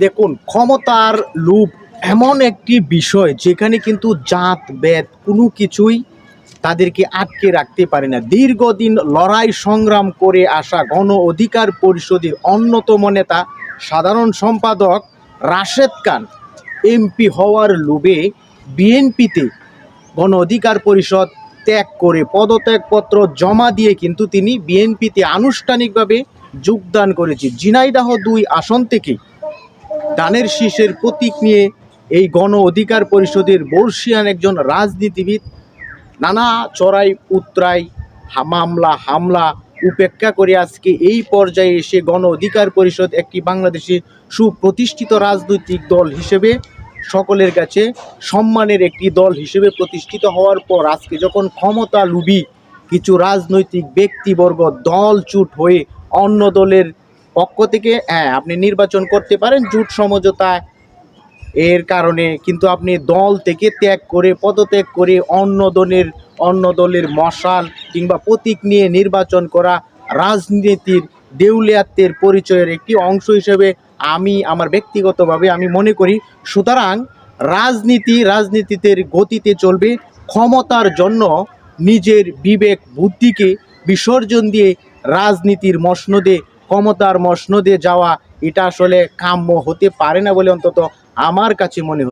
দেখুন, ক্ষমতার লোভ এমন একটি বিষয় যেখানে কিন্তু জাত বেদ কোনো কিছুই তাদেরকে আটকে রাখতে পারে না। দীর্ঘদিন লড়াই সংগ্রাম করে আসা গণ অধিকার পরিষদের অন্যতম নেতা সাধারণ সম্পাদক রাশেদ খান এমপি হওয়ার লোভে বিএনপিতে গণ অধিকার পরিষদ ত্যাগ করে পদত্যাগপত্র জমা দিয়ে কিন্তু তিনি বিএনপিতে আনুষ্ঠানিকভাবে যোগদান করেছে। ঝিনাইদহ ২ আসন থেকে ধানের শীষের প্রতীক নিয়ে এই গণ অধিকার পরিষদের বর্ষিয়ান একজন রাজনীতিবিদ নানা চড়াই উতরাই মামলা হামলা উপেক্ষা করে আজকে এই পর্যায়ে এসে গণ অধিকার পরিষদ একটি বাংলাদেশে সুপ্রতিষ্ঠিত রাজনৈতিক দল হিসেবে সকলের কাছে সম্মানের একটি দল হিসেবে প্রতিষ্ঠিত হওয়ার পর আজকে যখন ক্ষমতা লুভী কিছু রাজনৈতিক ব্যক্তিবর্গ দলছুট হয়ে অন্য দলের পক্ষ থেকে আপনি নির্বাচন করতে পারেন জোট সমঝোতা এর কারণে, কিন্তু আপনি দল থেকে ত্যাগ করে পদত্যাগ করে অন্য দলের মশাল কিংবা প্রতীক নিয়ে নির্বাচন করা রাজনীতির দেউলিয়াত্বের পরিচয়ের একটি অংশ হিসেবে আমার ব্যক্তিগতভাবে আমি মনে করি। সুতরাং রাজনীতিতে গতিতে চলবে, ক্ষমতার জন্য নিজের বিবেক বুদ্ধিকে বিসর্জন দিয়ে রাজনীতির মসনদে ক্ষমতার মসনদে যাওয়া এটা আসলে কাম্য হতে পারে না বলে অন্তত আমার কাছে মনে হয়।